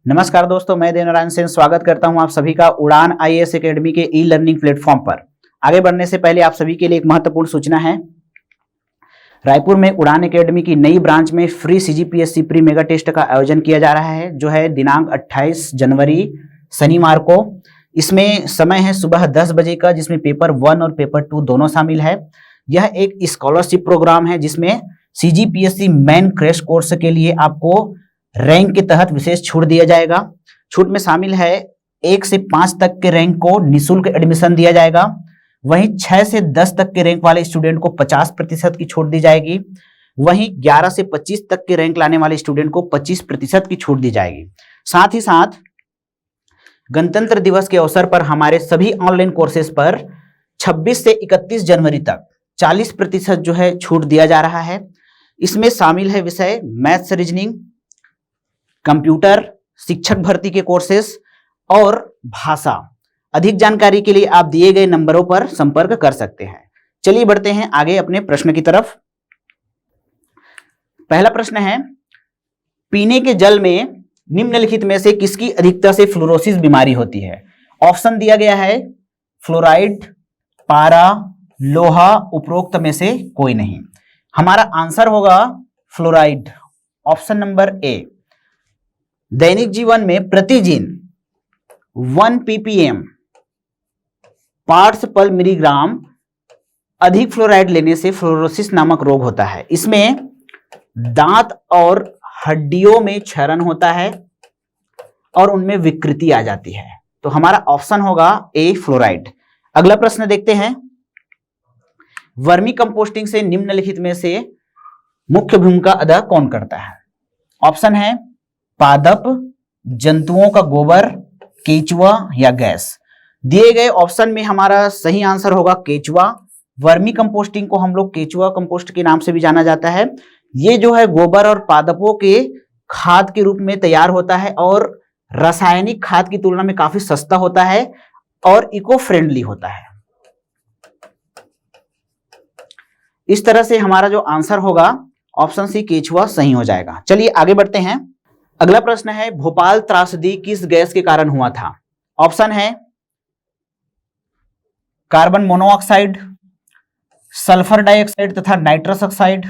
नमस्कार दोस्तों, मैं देवनारायण सेन स्वागत करता हूं आप सभी का उड़ान आईएएस एकेडमी के ई लर्निंग प्लेटफॉर्म पर। आगे बढ़ने से पहले आप सभी के लिए एक महत्वपूर्ण सूचना है। रायपुर में उड़ान एकेडमी की नई ब्रांच में free CGPSC pre mega test का आयोजन किया जा रहा है, जो है दिनांक 28 जनवरी शनिवार को। इसमें समय है सुबह 10 बजे का, जिसमें पेपर 1 और पेपर 2 दोनों शामिल है। यह एक स्कॉलरशिप प्रोग्राम है जिसमें सीजीपीएससी मेन क्रैश कोर्स के लिए आपको रैंक के तहत विशेष छूट दिया जाएगा। छूट में शामिल है 1 से 5 तक के रैंक को निःशुल्क एडमिशन दिया जाएगा। वहीं 6 से 10 तक के रैंक वाले स्टूडेंट को 50% की छूट दी जाएगी। वहीं 11 से 25 तक के रैंक लाने वाले स्टूडेंट को 25% की छूट दी जाएगी। साथ ही साथ गणतंत्र दिवस के अवसर पर हमारे सभी ऑनलाइन कोर्सेज पर 26 से 31 जनवरी तक 40% जो है छूट दिया जा रहा है। इसमें शामिल है विषय मैथ्स, रीजनिंग, कंप्यूटर, शिक्षक भर्ती के कोर्सेस और भाषा। अधिक जानकारी के लिए आप दिए गए नंबरों पर संपर्क कर सकते हैं। चलिए बढ़ते हैं आगे अपने प्रश्न की तरफ। पहला प्रश्न है, पीने के जल में निम्नलिखित में से किसकी अधिकता से फ्लोरोसिस बीमारी होती है? ऑप्शन दिया गया है फ्लोराइड, पारा, लोहा, उपरोक्त में से कोई नहीं। हमारा आंसर होगा फ्लोराइड, ऑप्शन नंबर ए। दैनिक जीवन में प्रतिदिन 1 ppm पार्ट्स पर मिलीग्राम अधिक फ्लोराइड लेने से फ्लोरोसिस नामक रोग होता है। इसमें दांत और हड्डियों में क्षरण होता है और उनमें विकृति आ जाती है। तो हमारा ऑप्शन होगा ए, फ्लोराइड। अगला प्रश्न देखते हैं, वर्मी कंपोस्टिंग से निम्नलिखित में से मुख्य भूमिका अदा कौन करता है? ऑप्शन है पादप, जंतुओं का गोबर, केचुआ या गैस। दिए गए ऑप्शन में हमारा सही आंसर होगा केचुआ। वर्मी कंपोस्टिंग को हम लोग केचुआ कंपोस्ट के नाम से भी जाना जाता है। ये जो है गोबर और पादपों के खाद के रूप में तैयार होता है और रासायनिक खाद की तुलना में काफी सस्ता होता है और इको फ्रेंडली होता है। इस तरह से हमारा जो आंसर होगा ऑप्शन सी, केचुआ, सही हो जाएगा। चलिए आगे बढ़ते हैं। अगला प्रश्न है, भोपाल त्रासदी किस गैस के कारण हुआ था? ऑप्शन है कार्बन मोनोऑक्साइड, सल्फर डाइऑक्साइड तथा nitrous oxide,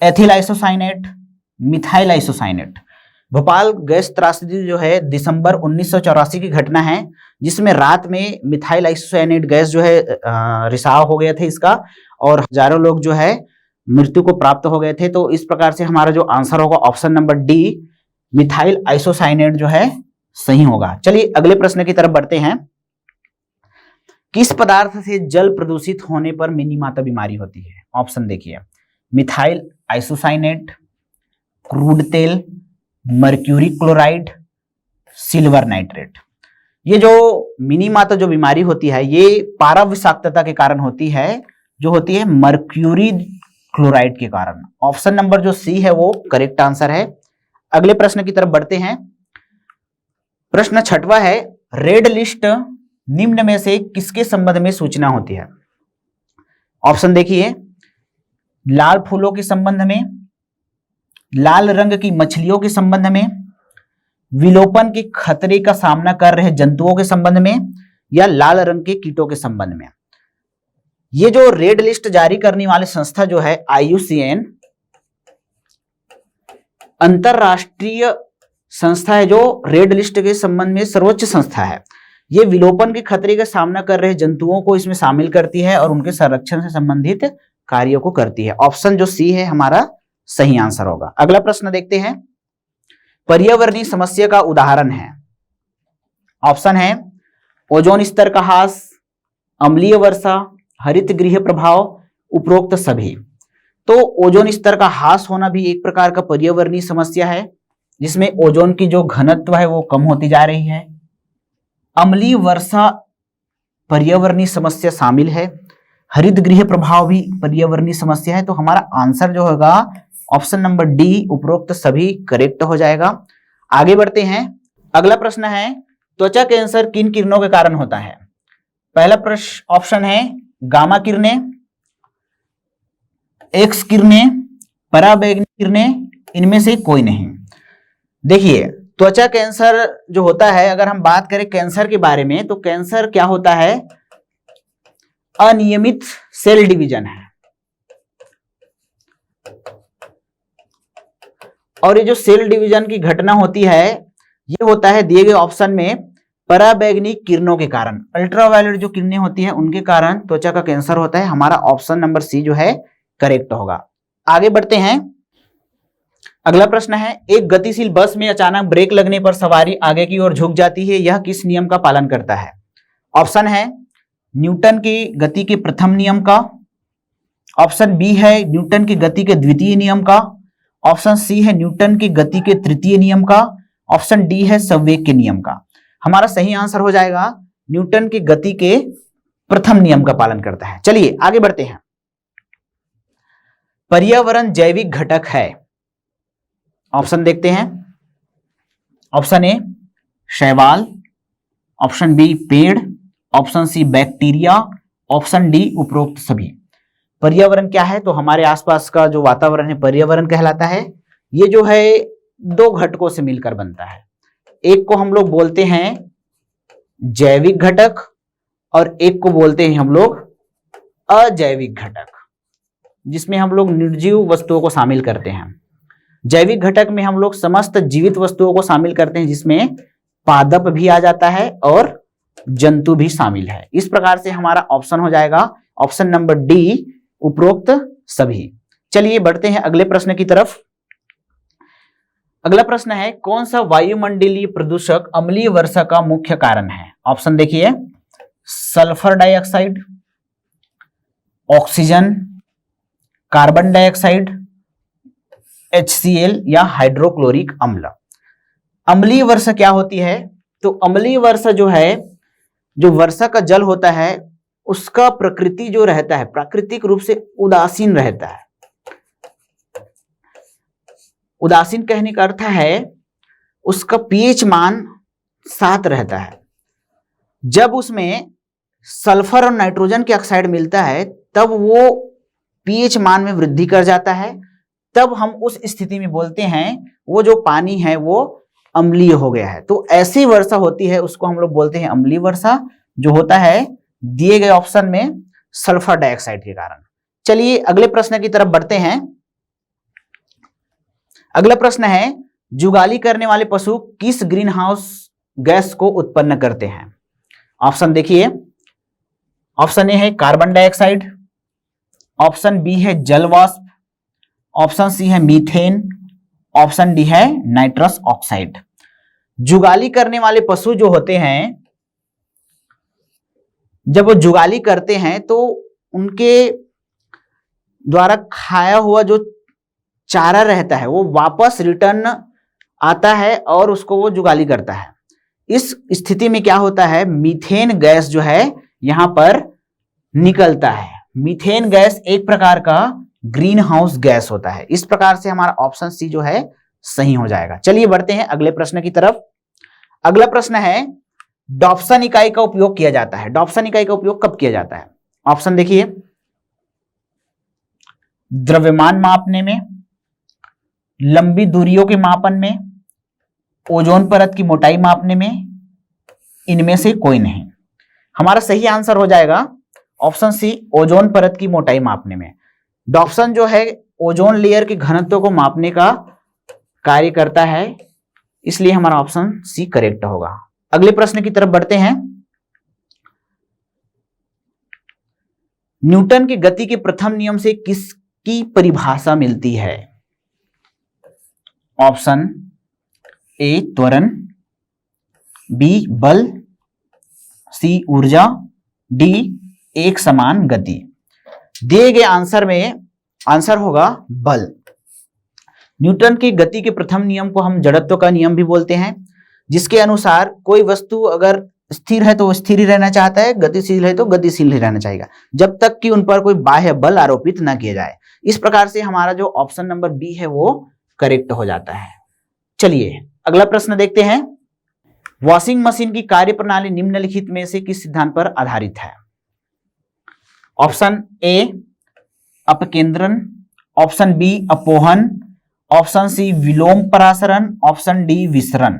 ethyl isocyanate, methyl isocyanate. Bhopal gas त्रासदी जो है दिसंबर 1984 की घटना है, जिसमें रात में मिथाइल आइसोसाइनेट गैस जो है रिसाव हो गया था इसका, और हजारों लोग जो है मृत्यु को प्राप्त हो गए थे। तो इस प्रकार से हमारा जो आंसर होगा option number D, methyl isocyanate जो है सही होगा। चलिए अगले प्रश्न की तरफ बढ़ते हैं। किस पदार्थ से जल प्रदूषित होने पर मिनीमाता बीमारी होती है? ऑप्शन देखिए, मिथाइल आइसोसाइनेट, क्रूड तेल, मर्क्यूरी क्लोराइड, सिल्वर नाइट्रेट। ये जो मिनीमाता जो बीमारी होती है ये पारा विषाक्तता के कारण होती है, जो होती है मर्क्यूरी क्लोराइड के कारण। ऑप्शन नंबर जो सी है वो करेक्ट आंसर है। अगले प्रश्न की तरफ बढ़ते हैं। प्रश्न 6वां है, रेड लिस्ट निम्न में से किसके संबंध में सूचना होती है? ऑप्शन देखिए, लाल फूलों के संबंध में, लाल रंग की मछलियों के संबंध में, विलोपन के खतरे का सामना कर रहे जंतुओं के संबंध में, या लाल रंग के कीटों के संबंध में। ये जो रेड लिस्ट जारी करने वाली संस्था जो है IUCN, अंतरराष्ट्रीय संस्था है जो रेड लिस्ट के संबंध में सर्वोच्च संस्था है। ये विलोपन के खतरे का सामना कर रहे जंतुओं को इसमें शामिल करती है और उनके संरक्षण से संबंधित कार्यों को करती है। ऑप्शन जो सी है हमारा सही आंसर होगा। अगला प्रश्न देखते हैं, पर्यावरणीय समस्या का उदाहरण है। ऑप्शन है ओजोन स्तर का ह्रास, अम्लीय वर्षा, हरित गृह प्रभाव, उपरोक्त सभी। तो ओजोन स्तर का ह्रास होना भी एक प्रकार का पर्यावरणीय समस्या है, जिसमें ओजोन की जो घनत्व है वो कम होती जा रही है। अम्लीय वर्षा पर्यावरणीय समस्या शामिल है, हरित गृह प्रभाव भी पर्यावरणीय समस्या है। तो हमारा आंसर जो होगा ऑप्शन नंबर डी, उपरोक्त सभी करेक्ट हो जाएगा। आगे बढ़ते हैं। अगला प्रश्न है, त्वचा कैंसर किन किरणों के कारण होता है? पहला प्रश्न ऑप्शन है गामा किरणें, एक्स किरणें, पराबैंगनी किरणें, इनमें से कोई नहीं। देखिए त्वचा कैंसर जो होता है, अगर हम बात करें कैंसर के बारे में, तो कैंसर क्या होता है? अनियमित सेल डिवीजन है। और ये जो सेल डिवीजन की घटना होती है, ये होता है दिए गए ऑप्शन में पराबैंगनी किरणों के कारण, अल्ट्रावायलेट जो किरणें होती है उनके कारण त्वचा का कैंसर होता है। हमारा ऑप्शन नंबर सी जो है करेक्ट होगा। आगे बढ़ते हैं। अगला प्रश्न है, एक गतिशील बस में अचानक ब्रेक लगने पर सवारी आगे की ओर झुक जाती है, यह किस नियम का पालन करता है? ऑप्शन है न्यूटन की गति के प्रथम नियम का, ऑप्शन बी है न्यूटन की गति के द्वितीय नियम का, ऑप्शन सी है न्यूटन की गति के तृतीय नियम का, ऑप्शन डी है संवेग के नियम का। हमारा सही आंसर हो जाएगा न्यूटन की गति के प्रथम नियम का पालन करता है। चलिए आगे बढ़ते हैं। पर्यावरण जैविक घटक है। ऑप्शन देखते हैं। ऑप्शन ए शैवाल, ऑप्शन बी पेड़, option C bacteria, option D उपरोक्त सभी। पर्यावरण क्या है? तो हमारे आसपास का जो वातावरण है पर्यावरण कहलाता है। ये जो है दो घटकों से मिलकर बनता है। एक को हम लोग बोलते हैं जैविक घटक और एक को बोलते हैं हम लोग अजैविक घटक, जिसमें हम लोग निर्जीव वस्तुओं को शामिल करते हैं। जैविक घटक में हम लोग समस्त जीवित वस्तुओं को शामिल करते हैं, जिसमें पादप भी आ जाता है और जंतु भी शामिल है। इस प्रकार से हमारा ऑप्शन हो जाएगा ऑप्शन नंबर डी, उपरोक्त सभी। चलिए बढ़ते हैं अगले प्रश्न की तरफ। अगला प्रश्न है, कौन सा वायुमंडलीय प्रदूषक अम्लीय वर्षा का मुख्य कारण है? ऑप्शन देखिए, sulphur dioxide, oxygen, carbon dioxide, HCl या हाइड्रोक्लोरिक अम्ल। अम्लीय वर्षा क्या होती है? तो अम्लीय वर्षा जो है, जो वर्षा का जल होता है उसका प्रकृति जो रहता है प्राकृतिक रूप से उदासीन रहता है। उदासीन कहने का अर्थ है उसका पीएच मान 7 रहता है। जब उसमें सल्फर और नाइट्रोजन के ऑक्साइड मिलता है तब वो पीएच मान में वृद्धि कर जाता है। तब हम उस स्थिति में बोलते हैं वो जो पानी है वो अम्लीय हो गया है। तो ऐसी वर्षा होती है उसको हम लोग बोलते हैं अम्लीय वर्षा, जो होता है दिए गए ऑप्शन में सल्फर डाइऑक्साइड के कारण। चलिए अगले प्रश्न की तरफ बढ़ते हैं। अगला प्रश्न है, जुगाली करने वाले पशु किस ग्रीन हाउस गैस को उत्पन्न करते हैं? ऑप्शन देखिए। ऑप्शन ए है कार्बन डाइऑक्साइड, ऑप्शन बी है जल वाष्प, ऑप्शन सी है मीथेन, ऑप्शन डी है नाइट्रस ऑक्साइड। जुगाली करने वाले पशु जो होते हैं, जब वो जुगाली करते हैं तो उनके द्वारा खाया हुआ जो चारा रहता है वो वापस रिटर्न आता है और उसको वो जुगाली करता है। इस स्थिति में क्या होता है, मीथेन गैस जो है यहां पर निकलता है। मीथेन गैस एक प्रकार का ग्रीन हाउस गैस होता है। इस प्रकार से हमारा ऑप्शन सी जो है सही हो जाएगा। चलिए बढ़ते हैं अगले प्रश्न की तरफ। अगला प्रश्न है, डॉप्सन इकाई का उपयोग किया जाता है। डॉप्सन इकाई का उपयोग कब किया जाता है? ऑप्शन देखिए, द्रव्यमान मापने में, लंबी दूरियों के मापन में, ओजोन परत की मोटाई मापने में, इनमें से कोई नहीं। हमारा सही आंसर हो जाएगा ऑप्शन सी, ओजोन परत की मोटाई मापने में। डॉप्सन जो है ओजोन लेयर के घनत्व को मापने का कार्य करता है, इसलिए हमारा ऑप्शन सी करेक्ट होगा। अगले प्रश्न की तरफ बढ़ते हैं। न्यूटन की गति के प्रथम नियम से किसकी परिभाषा मिलती है? ऑप्शन ए त्वरण, बी बल, सी ऊर्जा, डी एक समान गति। दिए गए आंसर में आंसर होगा बल। न्यूटन की गति के प्रथम नियम को हम जड़त्व का नियम भी बोलते हैं, जिसके अनुसार कोई वस्तु अगर स्थिर है तो स्थिर ही रहना चाहता है, गतिशील है तो गतिशील ही रहना चाहिए, जब तक कि उन पर कोई बाह्य बल आरोपित ना किया जाए। इस प्रकार से हमारा जो ऑप्शन नंबर बी है वो करेक्ट हो जाता है। चलिए अगला प्रश्न देखते हैं। वॉशिंग मशीन की कार्यप्रणाली निम्नलिखित में से किस सिद्धांत पर आधारित है? ऑप्शन ए अपकेंद्रन, ऑप्शन बी अपोहन, ऑप्शन सी विलोम परासरण, ऑप्शन डी विसरण।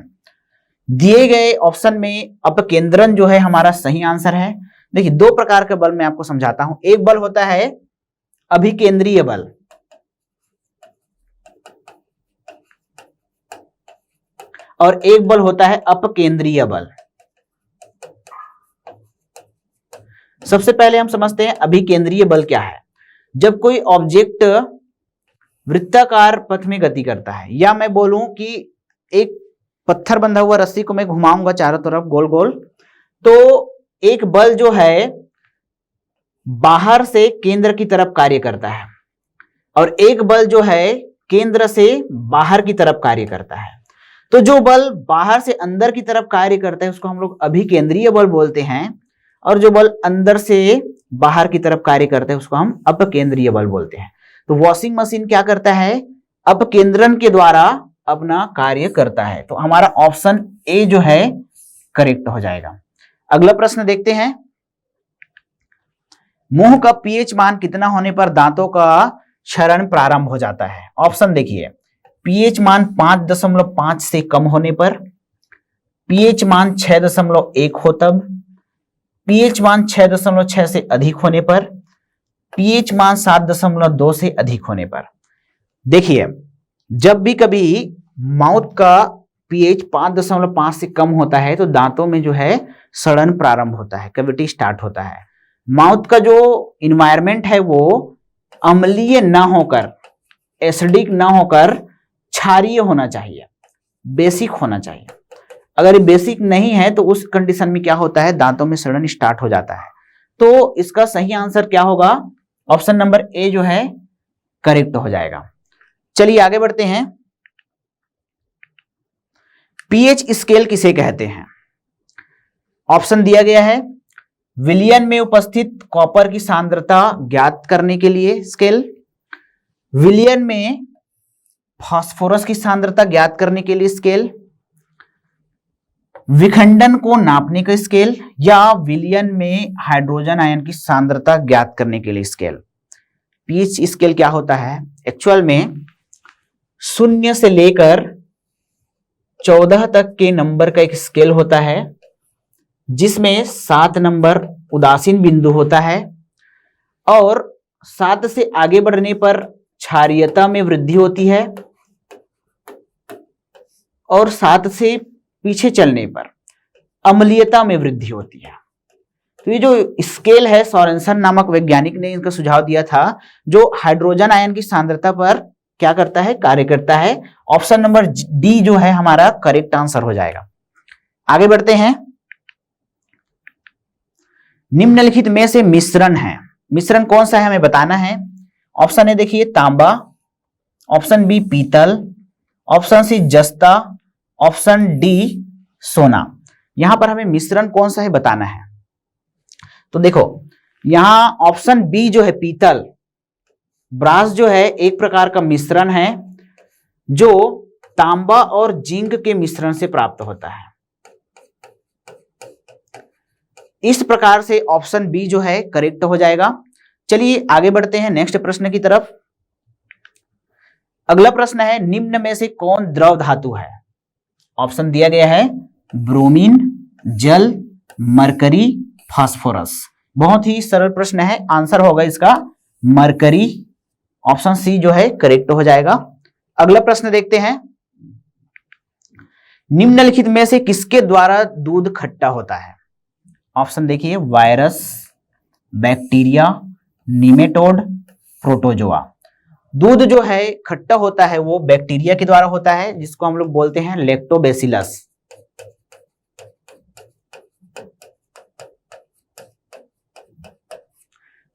दिए गए ऑप्शन में अपकेंद्रन जो है हमारा सही आंसर है। देखिए, दो प्रकार के बल मैं आपको समझाता हूं। एक बल होता है अभिकेंद्रीय बल, और एक बल होता है अपकेंद्रीय बल। सबसे पहले हम समझते हैं अभिकेंद्रीय बल क्या है। जब कोई ऑब्जेक्ट वृत्ताकार पथ में गति करता है, या मैं बोलूं कि एक पत्थर बंधा हुआ रस्सी को मैं घुमाऊंगा चारों तरफ गोल गोल, तो एक बल जो है बाहर से केंद्र की तरफ कार्य करता है, और एक बल जो है केंद्र से बाहर की तरफ कार्य करता है। तो जो बल बाहर से अंदर की तरफ कार्य करता है उसको हम लोग अभिकेंद्रीय बल बोलते हैं, और जो बल अंदर से बाहर की तरफ कार्य करता है उसको हम अपकेंद्रीय बल बोलते हैं। तो वॉशिंग मशीन क्या करता है? अपकेंद्रन के द्वारा अपना कार्य करता है। तो हमारा ऑप्शन ए जो है करेक्ट हो जाएगा। अगला प्रश्न देखते हैं। मुंह का पीएच मान कितना होने पर दांतों का क्षरण प्रारंभ हो जाता है? ऑप्शन देखिए, पीएच मान 5.5 से कम होने पर, पीएच मान 6.1 हो तब, पीएच मान 6.6 से अधिक होने पर, पीएच मान 7.2 से अधिक होने पर। देखिए, जब भी कभी माउथ का पीएच 5.5 से कम होता है तो दांतों में जो है सड़न प्रारंभ होता है, कैविटी स्टार्ट होता है। माउथ का जो इन्वायरमेंट है वो अम्लीय ना होकर, एसिडिक ना होकर क्षारीय होना चाहिए, बेसिक होना चाहिए। अगर ये बेसिक नहीं है तो उस कंडीशन में क्या होता है? दांतों में सड़न स्टार्ट हो जाता है। तो इसका सही आंसर क्या होगा? ऑप्शन नंबर ए जो है करेक्ट हो जाएगा। चलिए आगे बढ़ते हैं। पीएच स्केल किसे कहते हैं? ऑप्शन दिया गया है, विलियन में उपस्थित कॉपर की सांद्रता ज्ञात करने के लिए स्केल, विलियन में फास्फोरस की सांद्रता ज्ञात करने के लिए स्केल, विखंडन को नापने का स्केल, या विलियन में हाइड्रोजन आयन की सांद्रता ज्ञात करने के लिए स्केल। पीएच स्केल क्या होता है? एक्चुअल में 0 से लेकर 14 तक के नंबर का एक स्केल होता है, जिसमें 7 नंबर उदासीन बिंदु होता है, और 7 से आगे बढ़ने पर क्षारीयता में वृद्धि होती है, और 7 से पीछे चलने पर अम्लीयता में वृद्धि होती है। तो ये जो स्केल है, सोरेनसन नामक वैज्ञानिक ने इनका सुझाव दिया था, जो हाइड्रोजन आयन की सांद्रता पर क्या करता है? कार्य करता है। ऑप्शन नंबर डी जो है हमारा करेक्ट आंसर हो जाएगा। आगे बढ़ते हैं। निम्नलिखित में से मिश्रण है, मिश्रण कौन सा है हमें बताना है। ऑप्शन ए देखिए तांबा, ऑप्शन बी पीतल, ऑप्शन सी जस्ता, ऑप्शन डी सोना। यहां पर हमें मिश्रण कौन सा है बताना है। तो देखो, यहां ऑप्शन बी जो है पीतल, ब्रास जो है एक प्रकार का मिश्रण है जो तांबा और जिंक के मिश्रण से प्राप्त होता है। इस प्रकार से ऑप्शन बी जो है करेक्ट हो जाएगा। चलिए आगे बढ़ते हैं नेक्स्ट प्रश्न की तरफ। अगला प्रश्न है, निम्न में से कौन द्रव धातु है? ऑप्शन दिया गया है ब्रोमीन, जल, मरकरी, फास्फोरस। बहुत ही सरल प्रश्न है, आंसर होगा इसका मरकरी। ऑप्शन सी जो है करेक्ट हो जाएगा। अगला प्रश्न देखते हैं। निम्नलिखित में से किसके द्वारा दूध खट्टा होता है? ऑप्शन देखिए, वायरस, बैक्टीरिया, निमेटोड, प्रोटोजोआ। दूध जो है खट्टा होता है वो बैक्टीरिया के द्वारा होता है, जिसको हम लोग बोलते हैं लैक्टोबैसिलस।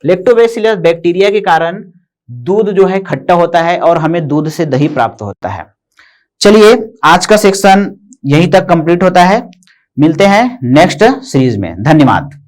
लैक्टोबैसिलस बैक्टीरिया के कारण दूध जो है खट्टा होता है और हमें दूध से दही प्राप्त होता है। चलिए आज का सेक्शन यहीं तक कंप्लीट होता है। मिलते हैं नेक्स्ट सीरीज में। धन्यवाद।